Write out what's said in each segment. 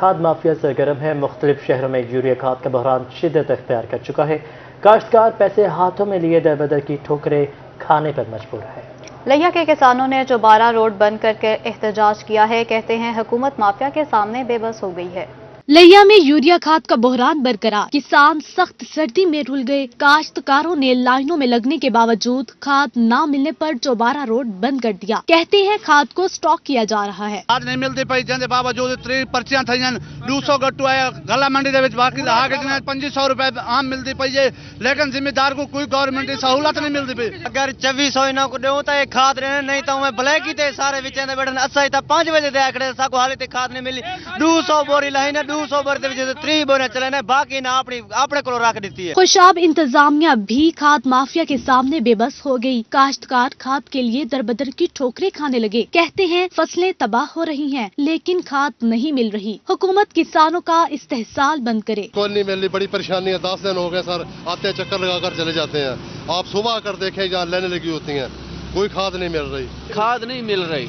کھاد مافیا سرگرم ہے۔ مختلف شہروں میں یوریا کھاد کا بحران شدت اختیار کر چکا ہے۔ کاشتکار پیسے ہاتھوں میں لیے در بدر کی ٹھوکریں کھانے پر مجبور ہے۔ لیا کے کسانوں نے چوبارہ روڈ بند کر کے احتجاج کیا ہے۔ کہتے ہیں حکومت مافیا کے سامنے بے بس ہو گئی ہے۔ لیا میں یوریا کھاد کا بحران برقرار، کسان سخت سردی میں رول گئے۔ کاشتکاروں نے لائنوں میں لگنے کے باوجود کھاد نہ ملنے پر چوبارہ روڈ بند کر دیا۔ کہتے ہیں کھاد کو سٹاک کیا جا رہا ہے۔ کھاد نہیں ملتی پئی جن باوجود 3 پرچیاں تھیں 200 گٹو ہے گلا منڈی دے وچ باقی لہا کے 2500 روپے عام ملتی پئی ہے، لیکن ذمہ دار کو کوئی گورنمنٹ کی سہولت نہیں ملتی پئی۔ اگر 2400 انہاں کو دیوں تے کھاد رہنے نہیں تو میں بلیک ہی تے سارے وچیں دے بیٹھن اسا تا 5 بجے دے کھڑے سا کو حالے تے کھاد نہیں ملی۔ 200 بوری لہی نے 200 بوری دے وچ 3 بوری چلے نے باقی نہ اپنے کولوں رکھ دتی ہے۔ خوشاب انتظامیہ بھی کھاد مافیا کے سامنے بے بس ہو گئی۔ کاشتکار کھاد کے لیے دربدر کی ٹھوکریں کھانے لگے۔ کہتے ہیں فصلیں تباہ ہو رہی ہیں لیکن کھاد نہیں مل رہی۔ حکومت کسانوں کا استحصال بند کرے۔ کوئی نہیں مل رہی، بڑی پریشانی ہے۔ 10 دن ہو گئے سر، آتے چکر لگا کر چلے جاتے ہیں۔ آپ صبح کر دیکھیں جہاں لینے لگی ہوتی ہیں، کوئی کھاد نہیں مل رہی۔ کھاد نہیں مل رہی۔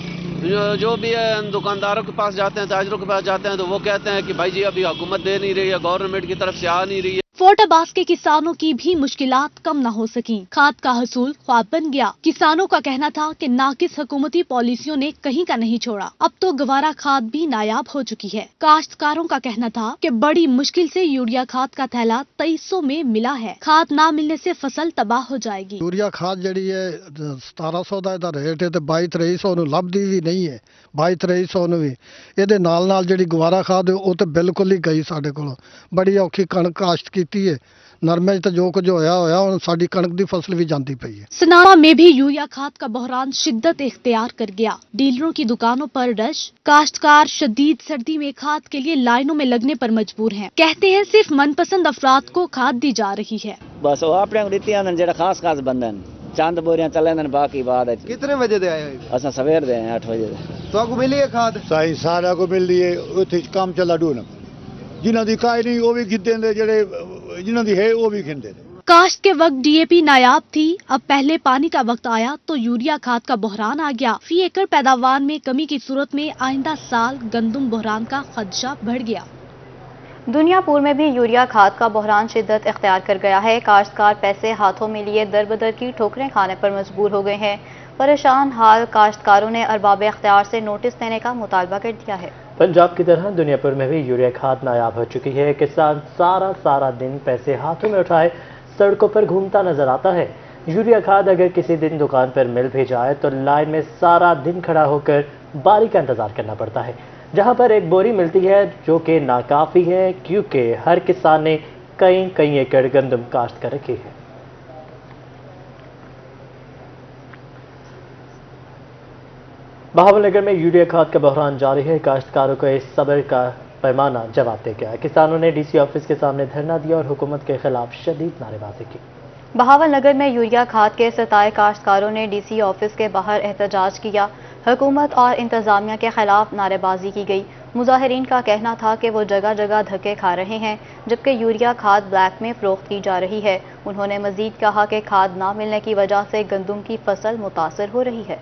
جو بھی دکانداروں کے پاس جاتے ہیں، تاجروں کے پاس جاتے ہیں تو وہ کہتے ہیں کہ بھائی جی ابھی حکومت دے نہیں رہی ہے، گورنمنٹ کی طرف سے آ نہیں رہی ہے۔ فورٹ عباس کے کسانوں کی بھی مشکلات کم نہ ہو سکیں۔ کھاد کا حصول خواب بن گیا۔ کسانوں کا کہنا تھا کہ ناقص حکومتی پالیسیوں نے کہیں کا نہیں چھوڑا، اب تو گوارا کھاد بھی نایاب ہو چکی ہے۔ کاشتکاروں کا کہنا تھا کہ بڑی مشکل سے یوریا کھاد کا تھیلا 2300 میں ملا ہے۔ کھاد نہ ملنے سے فصل تباہ ہو جائے گی۔ یوریا کھاد جڑی ہے 1700 دا ریٹ ہے تے 2200 نو لبدی بھی نہیں ہے۔ 2200 نو بھی یہ نال جڑی گوارا کھاد ہے وہ تو بالکل ہی گئی ساڈے کولوں۔ بڑی اوکھی کنک کاشت کیتی ہے، نرمے تے جو کچھ ہویا ہن ساڈی کنک دی فصل بھی جاندی پئی ہے۔ سنارا میں بھی یوریا کھاد کا بحران شدت اختیار کر گیا۔ ڈیلروں کی دکانوں پر رش، کاشتکار شدید سردی میں کھاد کے لیے لائنوں میں لگنے پر مجبور ہیں۔ کہتے ہیں صرف من پسند افراد کو کھاد دی جا رہی ہے۔ بس وہ اپنے کو دتی ہیں جڑا خاص بندن چند بوریاں چلے نے باقی بعد کتنے بجے دے آئے؟ اساں سویر دے 8 بجے دے۔ تو کو ملی ہے کھاد؟ صحیح سارا کو مل رہی ہے، اوتھے کام چلا ڈون جنہاں دی کائی نہیں وہ بھی کھدے دے، جڑے جنہاں دی ہے وہ بھی کھندے۔ کاشت کے وقت ڈی اے پی نایاب تھی، اب پہلے پانی کا وقت آیا تو یوریا کھاد کا بحران آ گیا۔ فی ایکڑ پیداوار میں کمی کی صورت میں آئندہ سال گندم بحران کا خدشہ بڑھ گیا۔ دنیا پور میں بھی یوریا کھاد کا بحران شدت اختیار کر گیا ہے۔ کاشتکار پیسے ہاتھوں میں لیے در بدر کی ٹھوکریں کھانے پر مجبور ہو گئے ہیں۔ پریشان حال کاشتکاروں نے ارباب اختیار سے نوٹس دینے کا مطالبہ کر دیا ہے۔ پنجاب کی طرح دنیا پور میں بھی یوریا کھاد نایاب ہو چکی ہے۔ کسان سارا دن پیسے ہاتھوں میں اٹھائے سڑکوں پر گھومتا نظر آتا ہے۔ یوریا کھاد اگر کسی دن دکان پر مل بھی جائے تو لائن میں سارا دن کھڑا ہو کر باری کا انتظار کرنا پڑتا ہے، جہاں پر ایک بوری ملتی ہے جو کہ ناکافی ہے کیونکہ ہر کسان نے کئی ایکڑ گندم کاشت کر رکھی ہے۔ بہاول نگر میں یوریا کھاد کا بحران جاری ہے۔ کاشتکاروں کو اس صبر کا پیمانہ جواب دے گیا۔ کسانوں نے ڈی سی آفس کے سامنے دھرنا دیا اور حکومت کے خلاف شدید نعرے بازی کی۔ بہاول نگر میں یوریا کھاد کے ستائے کاشتکاروں نے ڈی سی آفس کے باہر احتجاج کیا۔ حکومت اور انتظامیہ کے خلاف نعرے بازی کی گئی۔ مظاہرین کا کہنا تھا کہ وہ جگہ جگہ دھکے کھا رہے ہیں جبکہ یوریا کھاد بلیک میں فروخت کی جا رہی ہے۔ انہوں نے مزید کہا کہ کھاد نہ ملنے کی وجہ سے گندم کی فصل متاثر ہو رہی ہے۔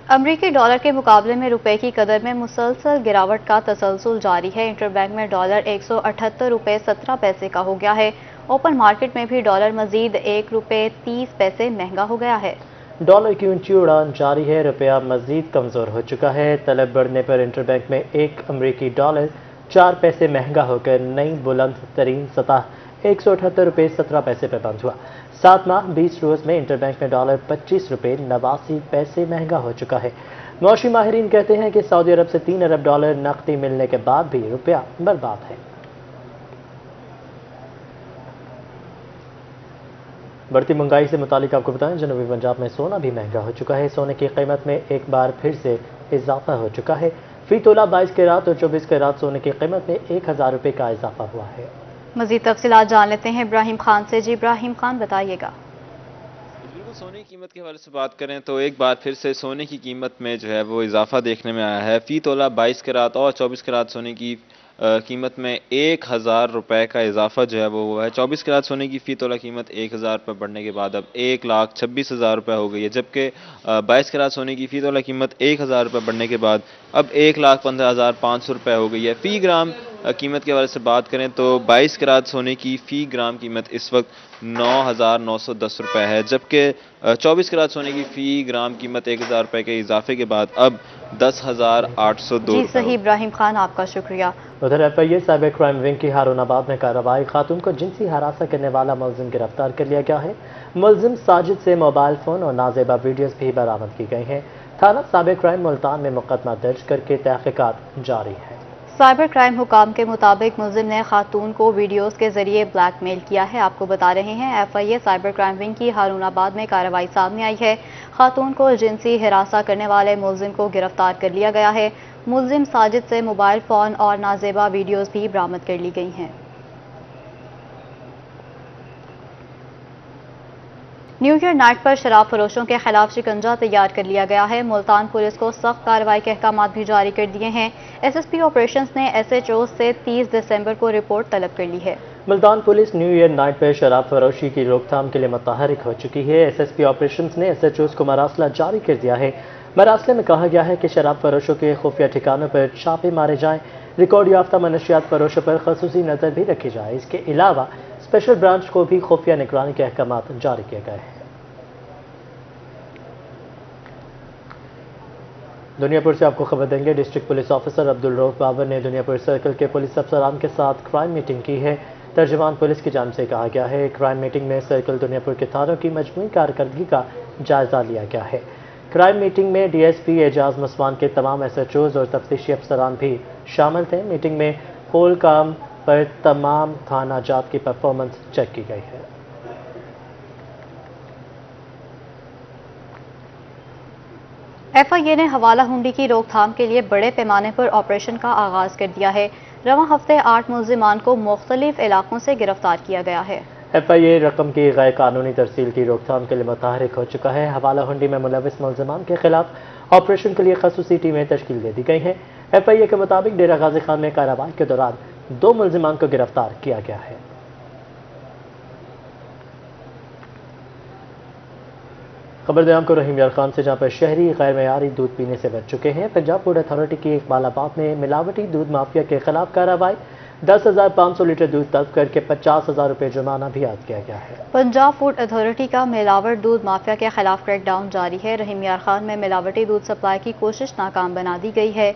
امریکی ڈالر کے مقابلے میں روپے کی قدر میں مسلسل گراوٹ کا تسلسل جاری ہے۔ انٹر بینک میں ڈالر 178 روپے 17 پیسے کا ہو گیا ہے۔ اوپن مارکیٹ میں بھی ڈالر مزید 1 روپے 30 پیسے مہنگا ہو گیا ہے۔ ڈالر کی اونچی اڑان جاری ہے، روپیہ مزید کمزور ہو چکا ہے۔ طلب بڑھنے پر انٹر بینک میں 1 امریکی ڈالر 4 پیسے مہنگا ہو کر نئی بلند ترین سطح 178 روپے 17 پیسے پر بند ہوا۔ 7 ماہ 20 روز میں انٹر بینک میں ڈالر 25 روپے 89 پیسے مہنگا ہو چکا ہے۔ معاشی ماہرین کہتے ہیں کہ سعودی عرب سے 3 ارب ڈالر نقدی ملنے کے بعد بھی روپیہ برباد ہے۔ بڑھتی مہنگائی سے متعلق آپ کو بتائیں جنوبی پنجاب میں سونا بھی مہنگا ہو چکا ہے۔ سونے کی قیمت میں ایک بار پھر سے اضافہ ہو چکا ہے۔ فی تولہ 22 کیرات اور 24 کیرات سونے کی قیمت میں 1000 روپے کا اضافہ ہوا ہے۔ مزید تفصیلات جان لیتے ہیں ابراہیم خان سے۔ جی ابراہیم خان بتائیے گا۔ بالکل، سونے کی قیمت کے حوالے سے بات کریں تو ایک بار پھر سے سونے کی قیمت میں جو ہے وہ اضافہ دیکھنے میں آیا ہے۔ فی تولہ 22 کیرات اور 24 کیرات سونے کی कीमत में 1000 रुपए का इजाफा जो है वो हुआ है। 24 कैरेट सोने की फी तोला कीमत 1000 रुपये बढ़ने के बाद अब 1,26,000 रुपये हो गई है, जबकि 22 कैरेट सोने की फी तोला कीमत 1000 रुपये बढ़ने के बाद अब 1,15,500 रुपये हो गई है। फी ग्राम कीमत के हवाले से बात करें तो 22 कैरेट सोने की फी ग्राम कीमत इस वक्त 9,910 रुपये है, जबकि 24 कैरेट सोने की फी ग्राम कीमत 1000 रुपये के इजाफे के बाद अब 10,802 जी सही इब्राहिम खान, आपका शुक्रिया। उधर FIA साइबर क्राइम विंग की हारूनाबाद में कार्रवाई, खातून को जिनसी हरासा करने वाला मुलजिम गिरफ्तार कर लिया गया है। मुलजिम साजिद से मोबाइल फोन और नाजेबा वीडियोस भी बरामद की गई हैं। थाना साइबर क्राइम मुल्तान में मुकदमा दर्ज करके तहकीकात जारी है। साइबर क्राइम हुकाम के मुताबिक मुलजिम ने खातून को वीडियोस के जरिए ब्लैकमेल किया है। आपको बता रहे हैं FIA साइबर क्राइम विंग की हारूनाबाद में कार्रवाई सामने आई है। खातून को जिनसी हिरासा करने वाले मुलजिम को गिरफ्तार कर लिया गया है। मुलजिम साजिद से मोबाइल फोन और नाजेबा वीडियोस भी बरामद कर ली गई हैं। न्यू ईयर नाइट पर शराब फरोशों के खिलाफ शिकंजा तैयार कर लिया गया है। मुल्तान पुलिस को सख्त कार्रवाई के अहकाम भी जारी कर दिए हैं। SSP ऑपरेशंस ने SHO से 30 दिसंबर को रिपोर्ट तलब कर ली है। Multan police new year night पर शराब फरोशी की रोकथाम के लिए मुतहरिक हो चुकी है। SSP ऑपरेशंस ने SHOs को मरासला जारी कर दिया है। मरासले में कहा गया है कि शराब फरोशों के खुफिया ठिकानों पर छापे मारे जाएं, रिकॉर्ड याफ्ता मनशियात फरोशों पर खसूसी नजर भी रखी जाए। इसके अलावा स्पेशल ब्रांच को भी खुफिया निगरानी के अहकाम जारी किए गए हैं। दुनियापुर से आपको खबर देंगे। District police officer Abdul Rauf Babar ने दुनियापुर सर्कल के पुलिस अफसरान के साथ क्राइम मीटिंग की है। तर्जुमान पुलिस की जानिब से कहा गया है, क्राइम मीटिंग में सर्कल दुनियापुर के थानों की मजमूई कारकर्दगी का जायजा लिया गया है। क्राइम मीटिंग में DSP एजाज मुस्मान के तमाम SHOs और तफ्तीशी अफसरान भी शामिल थे। मीटिंग में होल काम पर तमाम थाना जात की परफॉर्मेंस चेक की गई है। FIA ने हवाला हुंडी की रोकथाम के लिए बड़े पैमाने पर ऑपरेशन का आगाज कर दिया है। रवां हफ्ते 8 मुलजिमान को मुख्तलिफ इलाकों से गिरफ्तार किया गया है। FIA रकम की गैर कानूनी तरसील की रोकथाम के लिए मुतहरिक हो चुका है। हवाला हुंडी में मुलविस मुलजिमान के खिलाफ ऑपरेशन के लिए खसूसी टीमें तश्कील दे दी गई हैं। FIA के मुताबिक डेरा गाजी खान में कार्रवाई के दौरान 2 मुलजिमान को गिरफ्तार किया गया है। खबर दें आपको रहीम यार खान से, जहां पर शहरी गैर मयारी दूध पीने से बच चुके हैं। पंजाब फूड अथॉरिटी की इकबालाबाद में मिलावटी दूध माफिया के खिलाफ कार्रवाई, 10,500 लीटर दूध तलब करके 50,000 रुपये जुर्माना भी आयद किया गया है। पंजाब फूड अथॉरिटी का मिलावट दूध माफिया के खिलाफ क्रैकडाउन जारी है। रहीम यार खान में मिलावटी दूध सप्लाई की कोशिश नाकाम बना दी गई है।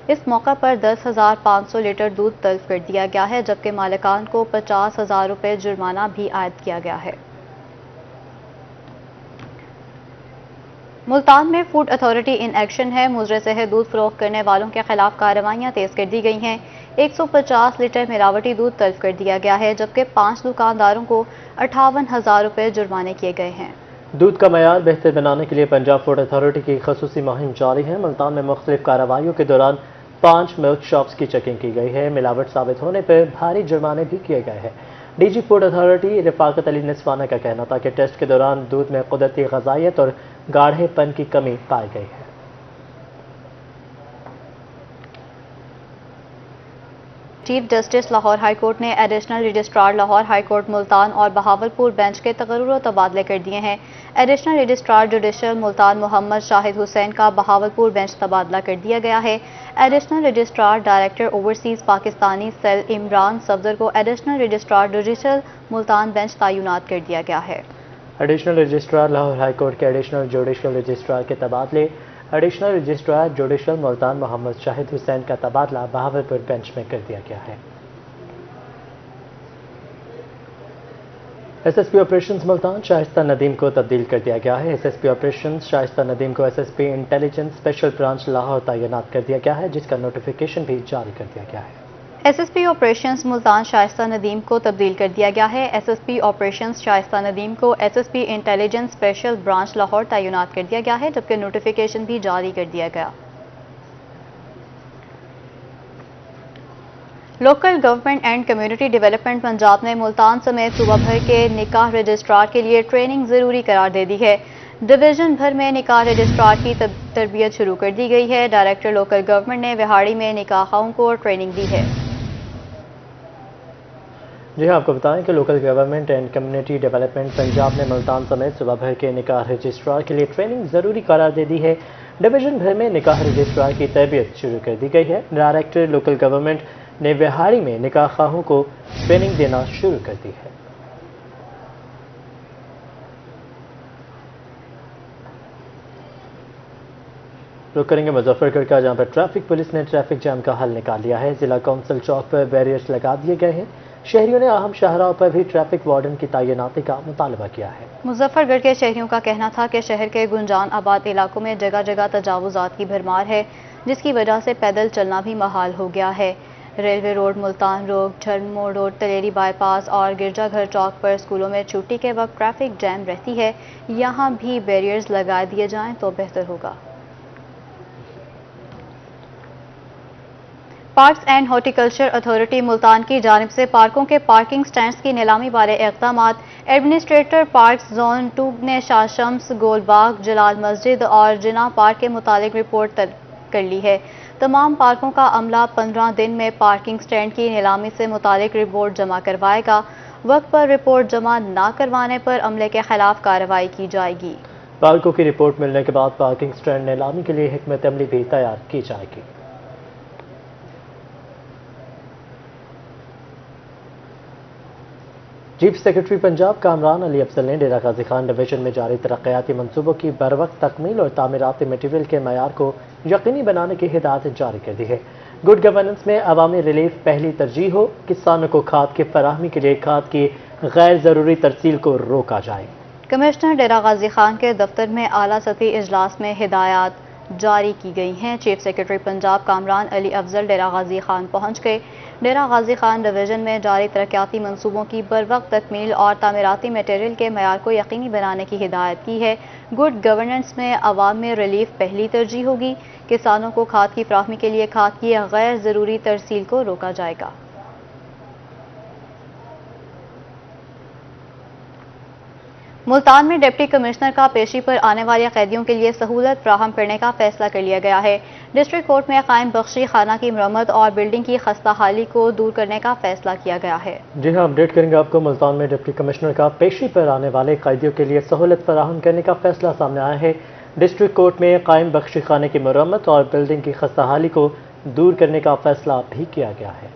इस मौका पर 10,500 लीटर दूध तलब कर दिया गया है, जबकि मालिकान को 50,000 रुपये जुर्माना भी आयद किया गया है। मुल्तान में फूड अथॉरिटी इन एक्शन है। मुजरे से दूध फरोख्त करने वालों के खिलाफ कार्रवाइयां तेज कर दी गई हैं। 150 लीटर मिलावटी दूध तलब कर दिया गया है, जबकि 5 दुकानदारों को 58,000 रुपये जुर्माने किए गए हैं। दूध का मयार बेहतर बनाने के लिए पंजाब फूड अथॉरिटी की खसूसी मुहिम जारी है। मुल्तान में मुख्तलिफ कार्रवाइयों के दौरान 5 मिल्क शॉप्स की चेकिंग की गई है। मिलावट साबित होने पर भारी जुर्माने भी किए गए हैं। DG food authority Rafaqat Ali Niswana का कहना था कि टेस्ट के दौरान दूध में कुदरती ग़ज़ाइयत और गाढ़ेपन की कमी पाई गई है। Chief justice Lahore high court ने additional registrar Lahore high court Multan और बहावलपुर बेंच के तकर्रुर तबादले कर दिए हैं। Additional registrar judicial Multan Mohammad Shahid Hussain का बहावलपुर बेंच तबादला कर दिया गया है। Additional registrar director overseas Pakistani cell Imran Safdar को additional registrar judicial Multan bench तैनात कर दिया गया है। Additional registrar Lahore high court के एडिशनल जुडिशल रजिस्ट्रार के तबादले, additional registrar judicial Multan Mohammad Shahid Hussain का तबादला बहावलपुर बेंच में कर दिया गया है। SSP ऑपरेशंस मुल्तान शाइस्ता नदीम को तब्दील कर दिया गया है। SSP ऑपरेशंस शाइस्ता नदीम को SSP intelligence special branch Lahore तैनात कर दिया गया है, जिसका नोटिफिकेशन भी जारी कर दिया गया है। SSP ऑपरेशंस मुल्तान शाइस्ता नदीम को तब्दील कर दिया गया है। SSP ऑपरेशंस शाइस्ता नदीम को SSP intelligence special branch Lahore तैनात कर दिया गया है, जबकि नोटिफिकेशन भी जारी कर दिया गया। Local government and community development Punjab ने मुल्तान समेत सूबा भर के निकाह रजिस्ट्रार के लिए ट्रेनिंग जरूरी करार दे दी है। डिवीजन भर में निकाह रजिस्ट्रार की तरबियत शुरू कर दी गई है। डायरेक्टर लोकल गवर्नमेंट ने विहाड़ी में निकाहों को ट्रेनिंग दी है। جی ہاں، آپ کو بتائیں کہ local government and community development Punjab نے ملتان سمیت صوبہ بھر کے نکاح رجسٹرار کے لیے ٹریننگ ضروری قرار دے دی ہے۔ ڈویژن بھر میں نکاح رجسٹرار کی تربیت شروع کر دی گئی ہے۔ ڈائریکٹر لوکل گورنمنٹ نے وہاڑی میں نکاح خواہوں کو ٹریننگ دینا شروع کر دی ہے۔ رخ کریں گے مظفر گڑھ کا، جہاں پر ٹریفک پولیس نے ٹریفک جام کا حل نکال لیا ہے۔ ضلع کونسل چوک پر بیریئرز لگا دیے گئے ہیں۔ شہریوں نے اہم شاہراہوں پر بھی ٹریفک وارڈن کی تعیناتی کا مطالبہ کیا ہے۔ مظفر گڑھ کے شہریوں کا کہنا تھا کہ شہر کے گنجان آباد علاقوں میں جگہ جگہ تجاوزات کی بھرمار ہے، جس کی وجہ سے پیدل چلنا بھی محال ہو گیا ہے۔ Railway road, Multan road, Jharmor road, Taleri bypass اور گرجا گھر چوک پر اسکولوں میں چھٹی کے وقت ٹریفک جام رہتی ہے۔ یہاں بھی بیریئرز لگا دیے جائیں تو بہتر ہوگا۔ Parks and horticulture authority Multan کی جانب سے پارکوں کے پارکنگ سٹینڈز کی نیلامی بارے اقدامات۔ ایڈمنسٹریٹر پارکس زون 2 نے شاہ شمس، گول باغ، جلال مسجد اور جناح پارک کے متعلق رپورٹ طلب کر لی ہے۔ تمام پارکوں کا عملہ 15 دن میں پارکنگ سٹینڈ کی نیلامی سے متعلق رپورٹ جمع کروائے گا۔ وقت پر رپورٹ جمع نہ کروانے پر عملے کے خلاف کارروائی کی جائے گی۔ پارکوں کی رپورٹ ملنے کے بعد پارکنگ سٹینڈ نیلامی کے لیے حکمت عملی بھی تیار کی جائے گی۔ چیف سیکرٹری پنجاب کامران علی افضل نے ڈیرہ غازی خان ڈویژن میں جاری ترقیاتی منصوبوں کی بروقت تکمیل اور تعمیراتی مٹیریل کے معیار کو یقینی بنانے کی ہدایت جاری کر دی ہے۔ گڈ گورننس میں عوامی ریلیف پہلی ترجیح ہو، کسانوں کو کھاد کی فراہمی کے لیے کھاد کی غیر ضروری ترسیل کو روکا جائے۔ کمشنر ڈیرہ غازی خان کے دفتر میں اعلیٰ سطحی اجلاس میں ہدایات جاری کی گئی ہیں۔ چیف سیکرٹری پنجاب کامران علی افضل ڈیرہ غازی خان پہنچ گئے۔ ڈیرہ غازی خان ڈویژن میں جاری ترقیاتی منصوبوں کی بروقت تکمیل اور تعمیراتی میٹیریل کے معیار کو یقینی بنانے کی ہدایت کی ہے۔ گڈ گورننس میں عوام میں ریلیف پہلی ترجیح ہوگی، کسانوں کو کھاد کی فراہمی کے لیے کھاد کی غیر ضروری ترسیل کو روکا جائے گا۔ ملتان میں ڈپٹی کمشنر کا پیشی پر آنے والے قیدیوں کے لیے سہولت فراہم کرنے کا فیصلہ کر لیا گیا ہے۔ ڈسٹرکٹ کورٹ میں قائم بخشی خانہ کی مرمت اور بلڈنگ کی خستہ حالی کو دور کرنے کا فیصلہ کیا گیا ہے۔ جی ہاں، اپڈیٹ کریں گے آپ کو۔ ملتان میں ڈپٹی کمشنر کا پیشی پر آنے والے قیدیوں کے لیے سہولت فراہم کرنے کا فیصلہ سامنے آیا ہے۔ ڈسٹرکٹ کورٹ میں قائم بخشی خانے کی مرمت اور بلڈنگ کی خستہ حالی کو دور کرنے کا فیصلہ بھی کیا گیا ہے۔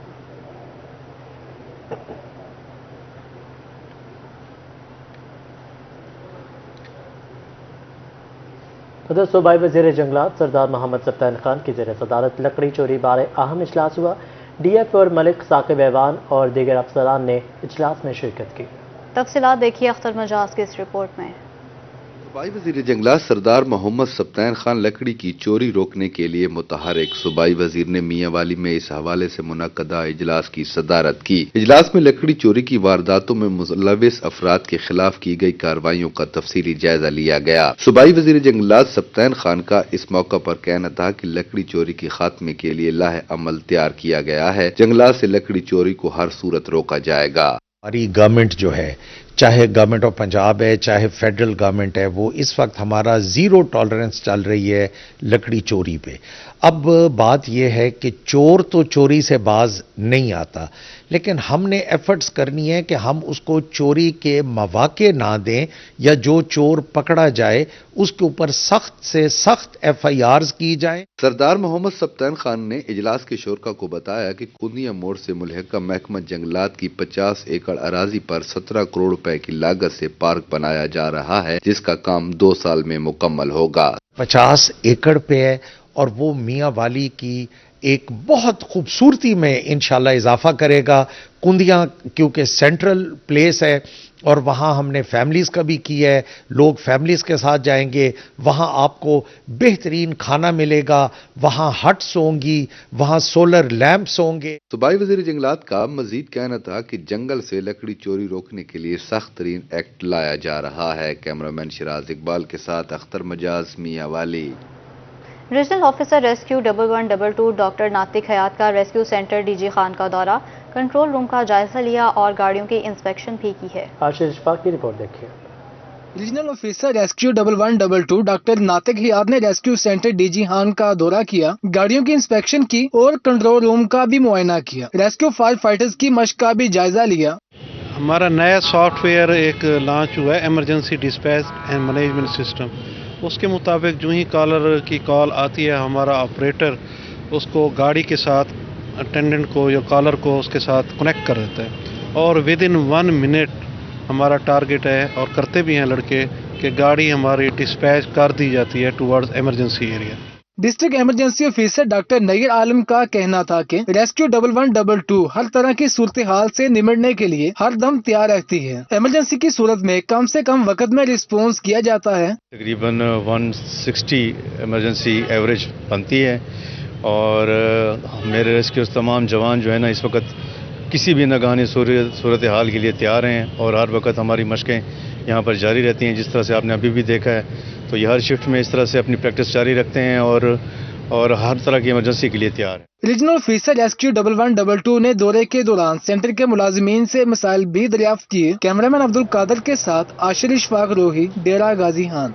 ادھر صوبائی وزیر جنگلات سردار محمد سبطین خان کی زیر صدارت لکڑی چوری بارے اہم اجلاس ہوا۔ ڈی ایف اور ملک ثاقب ایوان اور دیگر افسران نے اجلاس میں شرکت کی۔ تفصیلات دیکھیے اختر مجاز کی اس رپورٹ میں۔ صوبائی وزیر جنگلات سردار محمد سبطین خان لکڑی کی چوری روکنے کے لیے متحرک۔ صوبائی وزیر نے میاں والی میں اس حوالے سے منعقدہ اجلاس کی صدارت کی۔ اجلاس میں لکڑی چوری کی وارداتوں میں ملوث افراد کے خلاف کی گئی کارروائیوں کا تفصیلی جائزہ لیا گیا۔ صوبائی وزیر جنگلات سبطین خان کا اس موقع پر کہنا تھا کہ لکڑی چوری کے خاتمے کے لیے لاہ عمل تیار کیا گیا ہے۔ جنگلات سے لکڑی چوری کو ہر صورت روکا جائے گا۔ ہماری گورنمنٹ جو ہے، چاہے گورنمنٹ آف پنجاب ہے، چاہے فیڈرل گورنمنٹ ہے، وہ اس وقت ہمارا زیرو ٹالرنس چل رہی ہے لکڑی چوری پہ۔ اب بات یہ ہے کہ چور تو چوری سے باز نہیں آتا، لیکن ہم نے ایفرٹس کرنی ہے کہ ہم اس کو چوری کے مواقع نہ دیں، یا جو چور پکڑا جائے اس کے اوپر سخت سے سخت FIRs کی جائیں۔ سردار محمد سبطین خان نے اجلاس کے شرکاء کو بتایا کہ کندیا موڑ سے ملحقہ محکمہ جنگلات کی 50 ایکڑ اراضی پر 17 کروڑ روپے کی لاگت سے پارک بنایا جا رہا ہے، جس کا کام 2 سال میں مکمل ہوگا۔ 50 ایکڑ پہ ہے اور وہ میاں والی کی ایک بہت خوبصورتی میں انشاءاللہ اضافہ کرے گا۔ کندیا کیونکہ سینٹرل پلیس ہے اور وہاں ہم نے فیملیز کا بھی کیا ہے، لوگ فیملیز کے ساتھ جائیں گے، وہاں آپ کو بہترین کھانا ملے گا، وہاں ہٹس ہوں گی، وہاں سولر لیمپس ہوں گے۔ صوبائی وزیر جنگلات کا مزید کہنا تھا کہ جنگل سے لکڑی چوری روکنے کے لیے سخت ترین ایکٹ لایا جا رہا ہے۔ کیمرامین شراز اقبال کے ساتھ Akhtar Majaz, Mianwali. Regional officer rescue 1122 doctor Natiq Hayat کا rescue centre D G Khan کا دورہ، کنٹرول روم کا جائزہ لیا اور گاڑیوں کی انسپیکشن بھی کی ہے۔ عاشر اشفاق کی رپورٹ دیکھیے۔ Regional officer rescue 1122 doctor Natiq Hayat نے rescue centre D G Khan کا دورہ کیا، گاڑیوں کی انسپیکشن کی اور کنٹرول روم کا بھی معائنہ کیا۔ ریسکیو فائر فائٹرز کی مشق کا بھی جائزہ لیا۔ हमारा नया सॉफ्टवेयर एक लॉन्च हुआ है, emergency dispatch and management system. उसके मुताबिक जो ही कॉलर की कॉल आती है, हमारा ऑपरेटर उसको गाड़ी के साथ अटेंडेंट को या कॉलर को उसके साथ कनेक्ट कर देता है और विद इन 1 मिनट हमारा टारगेट है, और करते भी हैं लड़के, कि गाड़ी हमारी डिस्पैच कर दी जाती है towards emergency area. District emergency officer doctor Nayyer Alam का कहना था कि रेस्क्यू 1112 हर तरह की सूरत हाल से निपटने के लिए हर दम तैयार रहती है। इमरजेंसी की सूरत में कम से कम वक्त में रिस्पॉन्स किया जाता है। तकरीबन 160 इमरजेंसी एवरेज बनती है, और मेरे रेस्क्यूज तमाम जवान जो है ना, इस वक्त किसी भी नागानी सूरत हाल के लिए तैयार हैं, और हर वक्त हमारी मशकें यहाँ पर जारी रहती हैं। जिस तरह से आपने अभी भी देखा है, तो ये हर शिफ्ट में इस तरह से अपनी प्रैक्टिस जारी रखते हैं, और हर तरह की इमरजेंसी के लिए तैयार है। रीजनल ऑफिसर रेस्क्यू 1112 ने दौरे के दौरान सेंटर के मुलाजिमीन से मसाइल भी दरियाफ्त किए। कैमरामैन अब्दुल कादर के साथ आशिर इशफाक रोही, डेरा गाजी खान।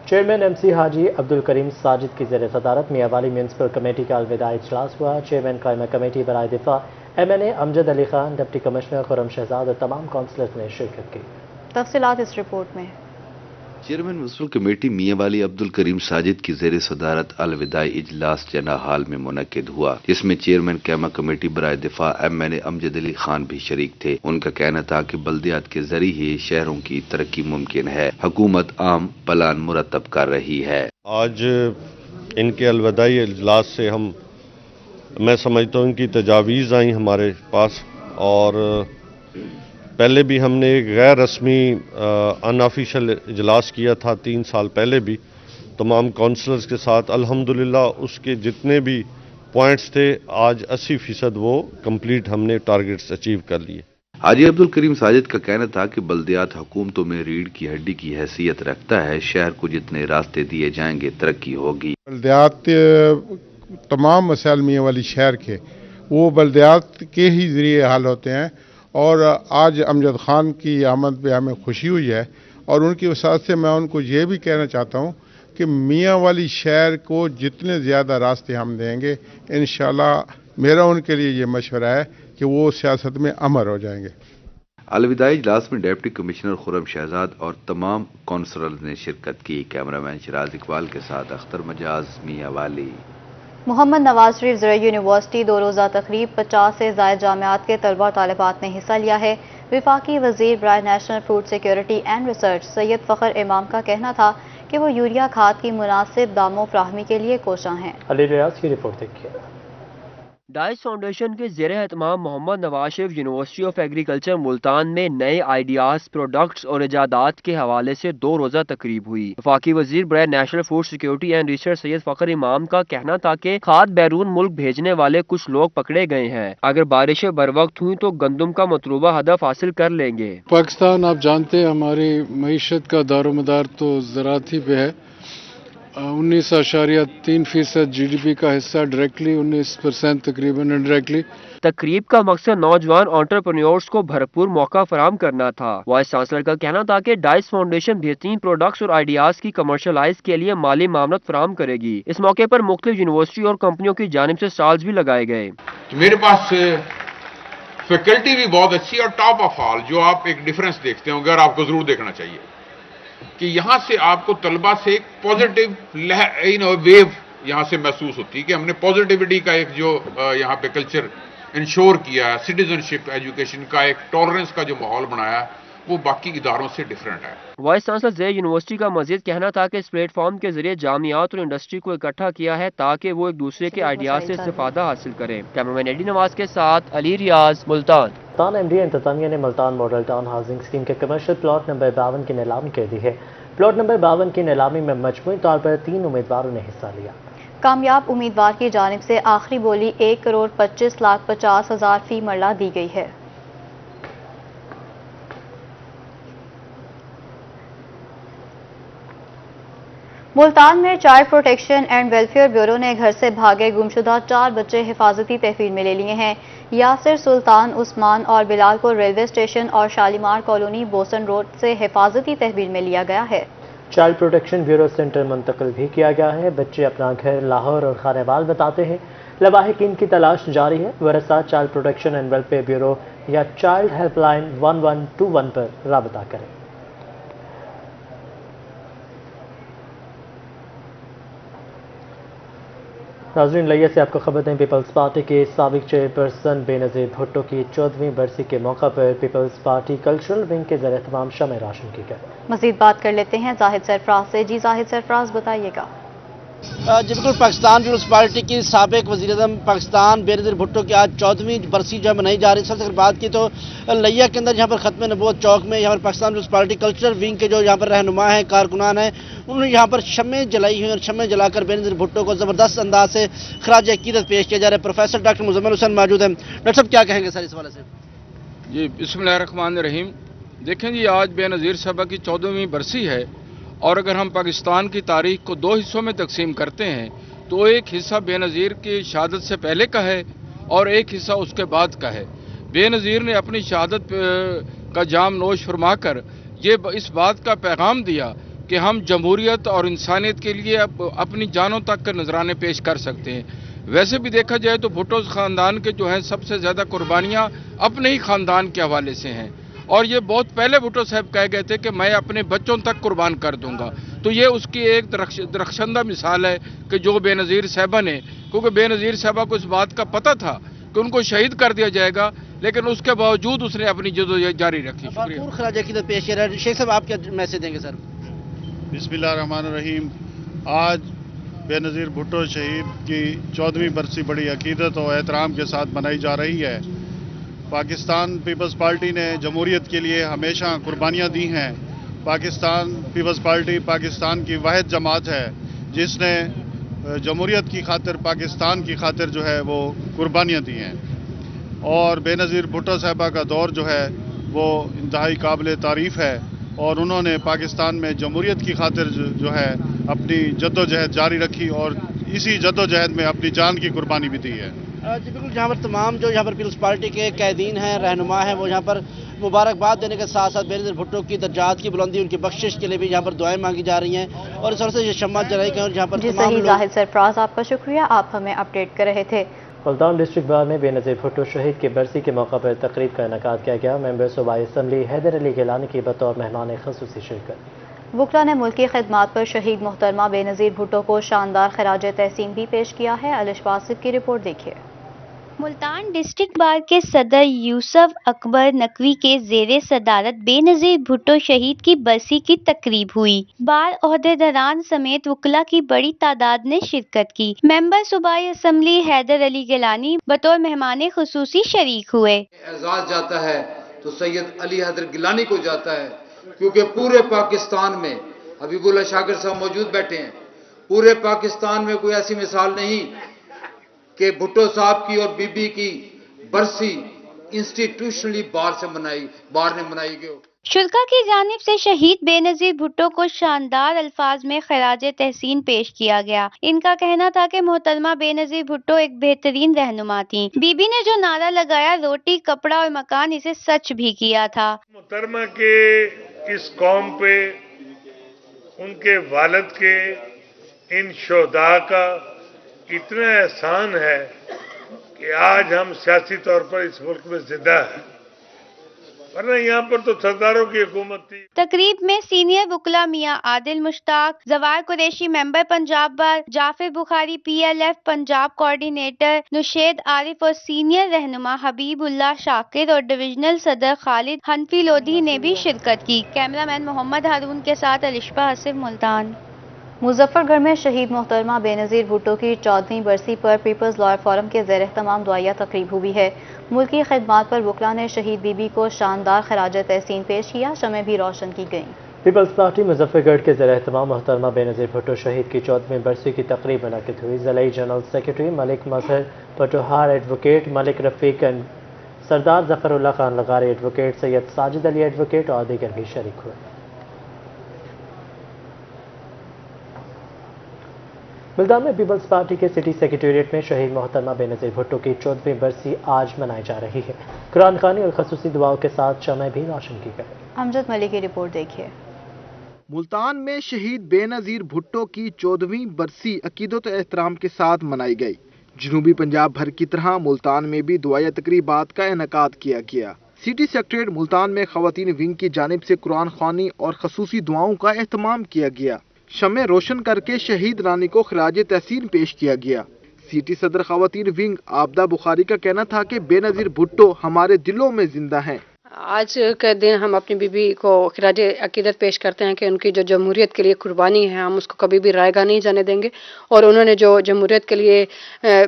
चेयरमैन MC हाजी अब्दुल करीम साजिद की ज़ेर सदारत मियांवाली म्यूनसिपल कमेटी का अलविदा इजलास हुआ। चेयरमैन कायमा कमेटी बराए दिफा MNA Amjad Ali Khan, deputy commissioner Khurram Shahzad और तमाम काउंसलर्स ने शिरकत की। तफसीलात इस रिपोर्ट में। Chairman municipal committee Mianwali Abdul Karim Sajid की ज़ेर सदारत अलविदाई इजलास जना हाल में मुनक्किद हुआ, जिसमें चेयरमैन कैमा कमेटी बराए दिफा MNA अमजद अली खान भी शरीक थे। उनका कहना था कि बल्दियात के जरिए ही शहरों की तरक्की मुमकिन है। हुकूमत आम प्लान मुरतब कर रही है। आज इनके अलविदाई इजलास से मैं समझता हूँ कि तजावीज़ आई हमारे पास, और पहले भी हमने एक गैर रस्मी अनऑफिशियल इजलास किया था 3 साल पहले भी तमाम काउंसलर्स के साथ। अल्हम्दुलिल्लाह उसके जितने भी पॉइंट्स थे, आज 80% वो कंप्लीट हमने टारगेट्स अचीव कर लिए। हाजी अब्दुल करीम साजिद का कहना था कि बल्दियात हुकूमतों में रीढ़ की हड्डी की हैसियत रखता है। शहर को जितने रास्ते दिए जाएंगे तरक्की होगी। बल्दियात तमाम मसाइल मियांवाली शहर के वो बल्दियात के ही जरिए हल होते हैं, और आज अमजद खान की आमद पे हमें खुशी हुई है, और उनकी वसात से मैं उनको ये भी कहना चाहता हूँ कि मियांवाली शहर को जितने ज़्यादा रास्ते हम देंगे, इंशाल्लाह मेरा उनके लिए ये मशवरा है कि वो सियासत में अमर हो जाएंगे। अलविदाई इजलास में डिप्टी कमिश्नर खुर्रम शहजाद और तमाम काउंसलर्स ने शिरकत की। कैमरामैन शिराज इकबाल के साथ अख्तर मजाज, मियांवाली। मोहम्मद नवाज शरीफ ज़रा यूनिवर्सिटी 2 रोज़ा तकरीब 50 से ज़ायद जामियात के तलबा और तालिबात ने हिस्सा लिया है। वफाकी वज़ीर बराए national food security and research Syed Fakhar Imam का कहना था कि वो यूरिया खाद की मुनासिब दामों फराहमी के लिए कोशां हैं। अली रियाज की रिपोर्ट देखिए। डाइस फाउंडेशन के ज़ेर एहतमाम Mohammad Nawaz Sharif university of agriculture Multan में नए आइडियाज, प्रोडक्ट्स और इजादात के हवाले से 2 रोज़ा तकरीब हुई। वफाकी वजीर बराए national food security and research Syed Fakhar Imam का कहना था कि खाद बैरून मुल्क भेजने वाले कुछ लोग पकड़े गए हैं। अगर बारिशें बर वक्त हुई तो गंदम का मतलूबा हदफ हासिल कर लेंगे। पाकिस्तान आप जानते हैं हमारी मईशत का दारोमदार तो ज़राअत ही पे है। 19.3% GDP का हिस्सा डायरेक्टली, 19% तकरीबन इनडायरेक्टली। तकरीब का मकसद नौजवान एंटरप्रेन्योर्स को भरपूर मौका फराहम करना था। वाइस चांसलर का कहना था कि डाइस फाउंडेशन बेहतरीन प्रोडक्ट्स और आइडियाज की कमर्शलाइज के लिए माली मामलत फराहम करेगी। इस मौके पर मुख्तलिफ यूनिवर्सिटी और कंपनियों की जानिब से स्टॉल्स भी लगाए गए। मेरे पास फैकल्टी भी बहुत अच्छी और टॉप ऑफ ऑल, जो आप एक डिफरेंस देखते होंगे और आपको जरूर देखना चाहिए कि यहाँ से आपको तलबा से एक पॉजिटिव वेव यहाँ से महसूस होती है कि हमने पॉजिटिविटी का एक जो यहाँ पे कल्चर इंश्योर किया है, सिटीजनशिप एजुकेशन का एक टॉलरेंस का जो माहौल बनाया, वो बाकी इदारों से डिफरेंट है। वाइस चांसलर ज़ेर यूनिवर्सिटी का मजीद कहना था कि इस प्लेटफॉर्म के जरिए जामियात और इंडस्ट्री को इकट्ठा किया है ताकि वो एक दूसरे के आइडियाज से इस्तेफादा हासिल करें। कैमरामैन एडी नवाज के साथ अली रियाज, मुल्तान। मुल्तान MD इंतजामिया ने Multan model town housing scheme के कमर्शियल प्लॉट नंबर 52 की नीलामी कर दी है। प्लॉट नंबर 52 की नीलामी में मजमूई तौर पर 3 उम्मीदवारों ने हिस्सा लिया। कामयाब उम्मीदवार की जानिब से आखिरी बोली 1,25,50,000 फी मरला दी गई है। मुल्तान में child protection and welfare bureau ने घर से भागे गुमशुदा 4 बच्चे हिफाजती तहवील में ले लिए हैं। यासिर, सुल्तान, उस्मान और बिलाल को रेलवे स्टेशन और शालीमार कॉलोनी बोसन रोड से हिफाजती तहवील में लिया गया है। चाइल्ड प्रोटेक्शन ब्यूरो सेंटर मुंतकिल भी किया गया है। बच्चे अपना घर लाहौर और खानेवाल बताते हैं, लवाहिकीन की तलाश जारी है। वरसा child protection and welfare bureau या चाइल्ड हेल्पलाइन 1121 पर राबता करें। नाज़रीन, लिया से आपको खबर दें, पीपल्स पार्टी के साबिक चेयरपर्सन बेनज़ीर भुट्टो की 14वीं बरसी के मौका पर पीपल्स पार्टी कल्चरल विंग के ज़रिए तमाम शम्में रोशन की गई। मज़ीद बात कर लेते हैं जाहिद सरफराज से। जी जाहिद सरफराज, बताइएगा। जी बिल्कुल, पाकिस्तान पीपल्स पार्टी की साबिक वज़ीर-ए-आज़म पाकिस्तान बेनज़ीर भुट्टो की आज 14वीं बरसी जो मनाई जा रही है। सबसे अगर बात की तो लिया के अंदर यहाँ पर ख़त्म नबूवत चौक में यहाँ पर Pakistan peoples party cultural wing के जो यहाँ पर रहनुमा हैं, कारकुनान हैं, उन्होंने यहाँ पर शम्में जलाई हुई और शम्में जलाकर बेनज़ीर भुट्टो को ज़बरदस्त अंदाज से खराज अक़ीदत पेश किया जा रहा है। प्रोफेसर डॉक्टर मुज़म्मिल हुसैन मौजूद हैं। डॉक्टर साहब, क्या कहेंगे सर इस हवाले से? जी बिस्मिल्लाहिर्रहमानिर्रहीम। देखें जी, आज बेनज़ीर साहब की 14वीं बरसी है और अगर हम पाकिस्तान की तारीख को दो हिस्सों में तकसीम करते हैं तो एक हिस्सा बेनज़ीर की शहादत से पहले का है और एक हिस्सा उसके बाद का है। बेनज़ीर ने अपनी शहादत का जाम नोश फरमाकर ये इस बात का पैगाम दिया कि हम जमहूरियत और इंसानियत के लिए अपनी जानों तक के नजराने पेश कर सकते हैं। वैसे भी देखा जाए तो भुट्टो ख़ानदान के जो हैं सबसे ज़्यादा कुर्बानियाँ अपने ही ख़ानदान के हवाले से हैं और ये बहुत पहले भुट्टो साहब कह गए थे कि मैं अपने बच्चों तक कुर्बान कर दूंगा। तो ये उसकी एक दरख्शंदा मिसाल है कि जो बेनज़ीर साहबा ने, क्योंकि बेनज़ीर साहबा को इस बात का पता था कि उनको शहीद कर दिया जाएगा, लेकिन उसके बावजूद उसने अपनी जदोजहद जारी रखी। भरपूर खराज अक़ीदत पेश किया है। शेख साहब, आप क्या मैसेज देंगे सर? बिस्मिल्लाहिर्रहमानिर्रहीम। आज बेनज़ीर भुट्टो शहीद की 14वीं बरसी बड़ी अक़ीदत और एहतराम के साथ मनाई जा रही है। पाकिस्तान पीपल्स पार्टी ने जमहूरियत के लिए हमेशा कुर्बानियाँ दी हैं। पाकिस्तान पीपल्स पार्टी पाकिस्तान की वाहिद जमात है जिसने जमहूरियत की खातिर, पाकिस्तान की खातिर जो है वो कुर्बानियाँ दी हैं और बेनज़ीर भुट्टो साहबा का दौर जो है वो इंतहाई काबिल तारीफ़ है और उन्होंने पाकिस्तान में जमहूरियत की खातिर जो है अपनी जद्दोजहद जारी रखी और इसी जद्दोजहद में अपनी जान की कुर्बानी भी दी है। जी बिल्कुल, जहाँ पर तमाम जो यहाँ पर पीपल्स पार्टी के कैदीन हैं, रहनुमा हैं, वो यहाँ पर मुबारकबाद देने के साथ साथ बेनज़ीर भुट्टो की दर्जात की बुलंदी, उनकी बख्शिश के लिए भी यहाँ पर दुआएं मांगी जा रही हैं और इस तरह से ये शम्मा जलाई गई और यहाँ पर जी सही जाहिद सरफराज, आपका शुक्रिया, आप हमें अपडेट कर रहे थे। मुल्तान डिस्ट्रिक्ट बार में बेनज़ीर भुट्टो शहीद की बरसी के मौका पर तकरीब का इनेकाद किया गया। मेंबर सूबाई असम्बली हैदर अली गिलानी की बतौर मेहमान ख़ुसूसी शिरकत। वकला ने मुल्की खिदमात पर शहीद मोहतरमा बेनज़ीर भुट्टो को शानदार खराज तहसीन भी पेश किया है। अलिश वासिफ की रिपोर्ट देखिए। मुल्तान डिस्ट्रिक्ट बार के सदर यूसुफ अकबर नकवी के जेरे सदारत बेनज़ीर भुट्टो शहीद की बरसी की तकरीब हुई। बार ओहदेदारान समेत वकला की बड़ी तादाद ने शिरकत की। मेंबर सूबाई असम्बली हैदर अली गिलानी बतौर मेहमान खुसूसी शरीक हुए। एजाज जाता है तो सैयद अली हैदर गिलानी को जाता है, क्योंकि पूरे पाकिस्तान में हबीबुल्लाह शाकिर साहब मौजूद बैठे हैं, पूरे पाकिस्तान में कोई ऐसी मिसाल नहीं कि भुट्टो साहब की और बीबी की बरसी इंस्टीट्यूशनली बार ने मनाई गई। शुल्का की जानिब से शहीद बेनज़ीर भुट्टो को शानदार अल्फाज में खराज तहसीन पेश किया गया। इनका कहना था कि मोहतरमा बेनज़ीर भुट्टो एक बेहतरीन रहनुमा थी। बीबी ने जो नारा लगाया, रोटी कपड़ा और मकान, इसे सच भी किया था। मोहतरमा के इस कौम पे उनके वालिद के इन शोहदा का इतना एहसान है कि आज हम सियासी तौर पर इस मुल्क में जिंदा हैं, वरना यहाँ पर तो सरदारों की हुकूमत थी। तकरीब में सीनियर वकला मियां आदिल मुश्ताक, जवार कुरैशी मेंबर पंजाब बार, जाफिर बुखारी PLF पंजाब कोऑर्डिनेटर, नुशेद आरिफ और सीनियर रहनुमा हबीबुल्लाह शाकिर और डिविजनल सदर खालिद हनफी लोधी ने भी शिरकत की। कैमरामैन मोहम्मद हारून के साथ अलिशा हसीफ, मुल्तान। मुजफ्फरगढ़ में शहीद मोहतरमा बेनज़ीर भुट्टो की 14वीं बरसी पर पीपल्स लॉयर फोरम के ज़ेर तमाम दुआया तकरीब हुई है। मुल्की खिदमात पर वकला ने शहीद बीबी को शानदार खराज तहसीन पेश किया, शमें भी रोशन की गईं। पीपल्स पार्टी मुजफ्फरगढ़ के ज़ेर तमाम मोहतरमा बेनज़ीर भुट्टो शहीद की 14वीं बरसी की तकरीब मुनक़िद हुई। ज़िलाई जनरल सेक्रेटरी मलिक मजहर पटोहार, एडवोकेट मलिक रफ़ीक, सरदार ज़फ़रुल्लाह खान लगारी एडवोकेट, सैयद साजिद अली एडवोकेट और दीगर भी शरीक हुए। मुल्तान में पीपल्स पार्टी के सिटी सेक्रेटेरिएट में शहीद मोहतरमा बेनज़ीर भुट्टो की 14वीं बरसी आज मनाई जा रही है। कुरान खानी और खसूसी दुआओं के साथ शमें भी रोशन की गई। अमजद मलिक की रिपोर्ट देखिए। मुल्तान में शहीद बेनज़ीर भुट्टो की 14वीं बरसी अकीदत एहतराम के साथ मनाई गई। जनूबी पंजाब भर की तरह मुल्तान में भी दुआया तकरीबात का इनेकाद किया गया। सिटी सेक्रेटरीट मुल्तान में खवातीन विंग की जानिब से कुरान ख्वानी और खसूसी दुआओं का एहतमाम किया गया। शमे रोशन करके शहीद रानी को खराज तहसीन पेश किया गया। सिटी सदर खवातीन विंग आबदा बुखारी का कहना था कि बेनज़ीर भुट्टो हमारे दिलों में जिंदा हैं। आज के दिन हम अपनी बीबी को खिराज अकीदत पेश करते हैं कि उनकी जो जमहूरियत के लिए कुर्बानी है हम उसको कभी भी रायगा नहीं जाने देंगे, और उन्होंने जो जमहूरियत के लिए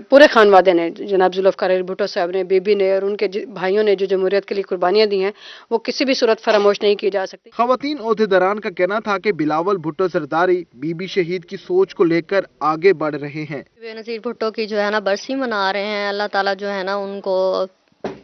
पूरे खानवादे ने, जनाब जुल्फ़िकार अली भुट्टो साहब ने, बीबी ने और उनके भाइयों ने जो जमहूरियत के लिए कुर्बानियां दी हैं वो किसी भी सूरत फरामोश नहीं की जा सकती। खवातीन ओहदेदारान का कहना था कि बिलावल भुट्टो जरदारी बीबी शहीद की सोच को लेकर आगे बढ़ रहे हैं। बेनज़ीर भुट्टो की जो है ना बरसी मना रहे हैं। अल्लाह ताला जो है ना उनको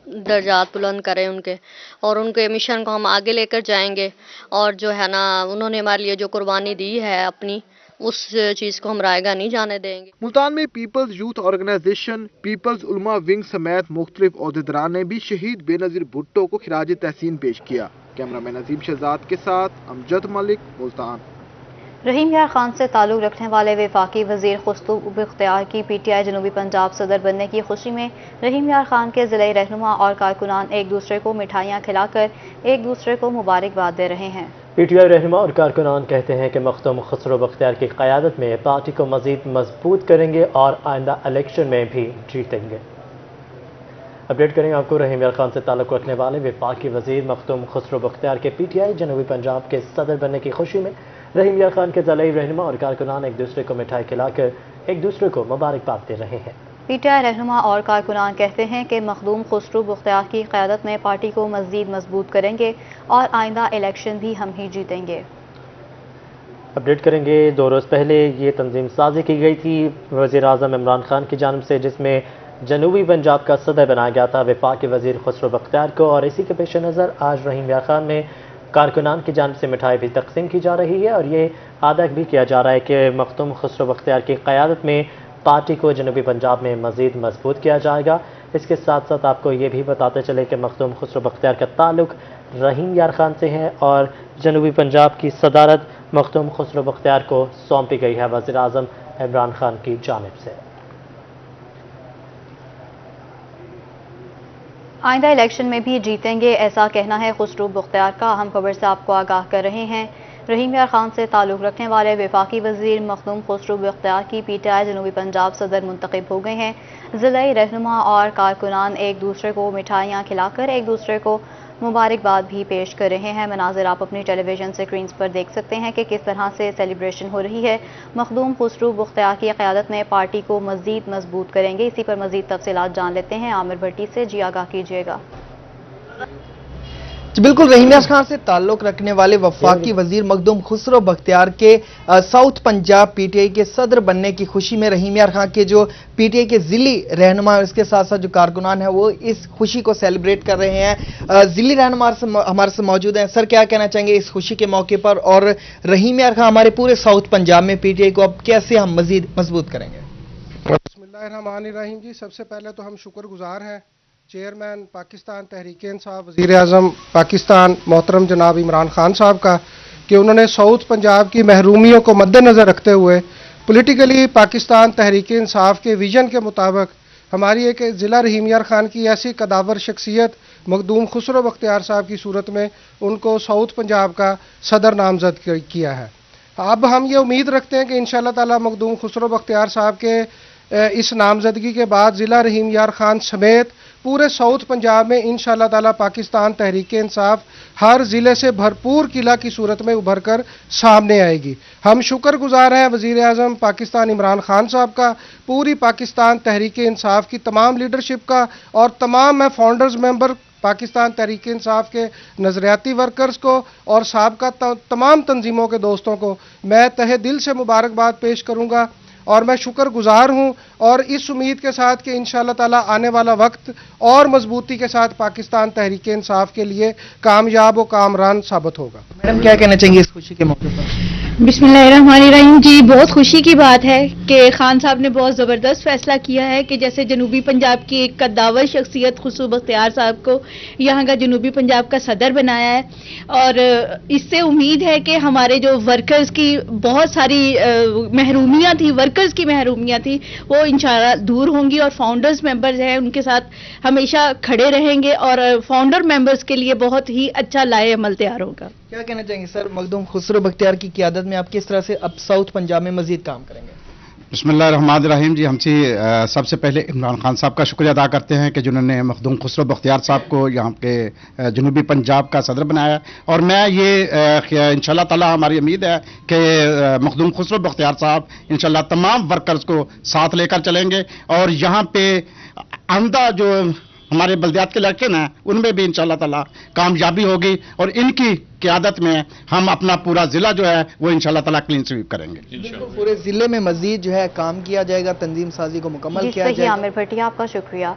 दर्जात बुलंद करें उनके, और उनके मिशन को हम आगे लेकर जाएंगे, और जो है ना उन्होंने हमारे लिए जो कुर्बानी दी है अपनी, उस चीज़ को हम रायगा नहीं जाने देंगे। मुल्तान में पीपल्स यूथ ऑर्गेनाइजेशन, पीपल्स उलमा विंग समेत मुख्तलिफ ओहदेदारान ने भी शहीद बेनज़ीर भुट्टो को खिराज तहसीन पेश किया। कैमरामैन अजीम शहजाद के साथ अमजद मलिक, मुल्तान। रहीम यार खान से ताल्लुक़ रखने वाले वफाकी वज़ीर खुस्तूब इख्तियार की पीटीआई जनूबी पंजाब सदर बनने की खुशी में रहीम यार खान के ज़िले रहनुमा और कारकुनान एक दूसरे को मिठाइयाँ खिलाकर एक दूसरे को मुबारकबाद दे रहे हैं। पीटीआई रहनुमा और कारकुनान कहते हैं कि मखदूम खुसरो बख्तियार की क़यादत में पार्टी को मज़ीद मजबूत करेंगे और आइंदा इलेक्शन में भी जीतेंगे। अपडेट करेंगे आपको रहीम यार खान से ताल्लुक़ रखने वाले वफाकी वज़ीर मखदूम खुसरो बख्तियार के पीटीआई जनूबी पंजाब के सदर बनने की खुशी में रहीम यार खान के ज़िले रहनुमा और कारकुनान एक दूसरे को मिठाई खिलाकर एक दूसरे को मुबारकबाद दे रहे हैं। पीटीआई रहनुमा और कारकुनान कहते हैं कि मखदूम खुसरो बख्तियार की क़यादत में पार्टी को मज़ीद मजबूत करेंगे और आइंदा इलेक्शन भी हम ही जीतेंगे। अपडेट करेंगे 2 रोज़ पहले ये तंजीम साजी की गई थी वज़ीर आज़म इमरान खान की जानिब से, जिसमें जनूबी पंजाब का सदर बनाया गया था वफाकी वज़ीर खुसरो बख्तियार को, और इसी के पेश नज़र आज रहीम यार खान में कारकुनान की जानिब से मिठाई भी तकसीम की जा रही है, और ये आगाह भी किया जा रहा है कि मखदूम खुसरो बख्तियार की क़यादत में पार्टी को जनूबी पंजाब में मज़ीद मजबूत किया जाएगा। इसके साथ साथ आपको ये भी बताते चले कि मखदूम खुसरो बख्तियार का ताल्लुक़ रहीम यार खान से है, और जनूबी पंजाब की सदारत मखदूम खुसरो बख्तियार को सौंपी गई है वज़ीर आज़म इमरान खान की जानिब से। आइंदा इलेक्शन में भी जीतेंगे, ऐसा कहना है खुसरो बख्तियार का। अहम खबर से आपको आगाह कर रहे हैं। रहीम यार खान से ताल्लुक़ रखने वाले वफाकी वज़ीर मखदूम खुसरो बख्तियार की पीटीआई जनूबी पंजाब सदर मुंतखब हो गए हैं। ज़िले रहनुमा और कारकुनान एक दूसरे को मिठाइयाँ खिलाकर एक दूसरे को मुबारकबाद भी पेश कर रहे हैं। मनाज़िर आप अपनी टेलीविजन स्क्रीन पर देख सकते हैं कि किस तरह से सेलिब्रेशन हो रही है। मखदूम खुसरो बख्तियार की क़यादत में पार्टी को मज़ीद मजबूत करेंगे। इसी पर मज़ीद तफसीलात जान लेते हैं आमिर भट्टी से। जी आगाह कीजिएगा। बिल्कुल, रहीम यार खान से ताल्लुक़ रखने वाले वफाकी वज़ीर मखदूम खुसरो बख्तियार के साउथ पंजाब पीटीआई के सदर बनने की खुशी में रहीम यार खान के जो पीटीआई के ज़िली रहनुमा और इसके साथ साथ जो कारकुनान है वो इस खुशी को सेलिब्रेट कर रहे हैं। ज़िली रहनुमा हमारे से मौजूद हैं। सर, क्या कहना चाहेंगे इस खुशी के मौके पर, और रहीम यार खान हमारे पूरे साउथ पंजाब में पीटीआई को अब कैसे हम मज़ीद मजबूत करेंगे? बिस्मिल्लाहिर्रहमानिर्रहीम जी, सबसे पहले तो हम शुक्रगुजार हैं चेयरमैन पाकिस्तान तहरीक-ए-इंसाफ वज़ीर आज़म पाकिस्तान मोहतरम जनाब इमरान खान साहब का कि उन्होंने साउथ पंजाब की महरूमियों को मद्देनज़र रखते हुए पॉलिटिकली पाकिस्तान तहरीक-ए-इंसाफ के विजन के मुताबिक हमारी एक ज़िला रहीम यार खान की ऐसी कदावर शख्सियत मखदूम खुसरो बख्तियार साहब की सूरत में उनको साउथ पंजाब का सदर नामजद किया है। अब हम ये उम्मीद रखते हैं कि इंशाअल्लाह ताला मखदूम खुसरो बख्तियार साहब के इस नामजदगी के बाद ज़िला रहीम यार खान समेत पूरे साउथ पंजाब में इंशाअल्लाह ताला पाकिस्तान तहरीक-ए-इंसाफ हर ज़िले से भरपूर किला की सूरत में उभर कर सामने आएगी। हम शुक्रगुजार हैं वज़ीर आज़म पाकिस्तान इमरान खान साहब का, पूरी पाकिस्तान तहरीक-ए-इंसाफ की तमाम लीडरशिप का, और तमाम मैं फाउंडर्स मेंबर पाकिस्तान तहरीक-ए-इंसाफ के नज़रियाती वर्कर्स को और साबका तमाम तंजीमों के दोस्तों को मैं तहे दिल से मुबारकबाद पेश करूँगा, और मैं शुक्रगुजार हूँ, और इस उम्मीद के साथ कि इंशाअल्लाह ताला आने वाला वक्त और मजबूती के साथ पाकिस्तान तहरीक-ए-इंसाफ के लिए कामयाब व कामरान साबित होगा। मैडम, क्या कहना चाहेंगे इस खुशी के मौके पर? बिस्मिल्लाहिर्रहमानिर्रहीम जी, बहुत खुशी की बात है कि खान साहब ने बहुत ज़बरदस्त फैसला किया है कि जैसे जनूबी पंजाब की एक कद्दावर शख्सियत खुशबू बख्तियार साहब को यहाँ का जनूबी पंजाब का सदर बनाया है। और इससे उम्मीद है कि हमारे जो वर्कर्स की बहुत सारी महरूमियाँ थी, वर्कर्स की महरूमियाँ थी, वो इंशाल्लाह दूर होंगी और फाउंडर्स मेंबर्स हैं उनके साथ हमेशा खड़े रहेंगे और फाउंडर मेंबर्स के लिए बहुत ही अच्छा लाए अमल तैयार होगा। क्या कहना चाहेंगे सर, मखदूम खुसरो बख्तियार की क़ियादत में आप किस तरह से अब साउथ पंजाब में मजीद काम करेंगे? बिस्मिल्लाहिर्रहमानिर्रहीम जी, हम सबसे पहले इमरान खान साहब का शुक्रिया अदा करते हैं कि जिन्होंने मखदूम खुसरो बख्तियार साहब को यहाँ के जनूबी पंजाब का सदर बनाया। और मैं ये इंशाल्लाह ताला हमारी उम्मीद है कि मखदूम खुसरो बख्तियार साहब इंशाल्लाह तमाम वर्कर्स को साथ लेकर चलेंगे और यहाँ पे आमदा जो हमारे बल्दियात के इलाके हैं उनमें भी इंशाल्लाह ताला कामयाबी होगी और इनकी क़ियादत में हम अपना पूरा जिला जो है वो इंशाल्लाह ताला क्लीन स्वीप करेंगे। पूरे जिले में मजीद जो है काम किया जाएगा, तंजीम साजी को मुकम्मल किया जाएगा। आमिर भट्टी, आपका शुक्रिया।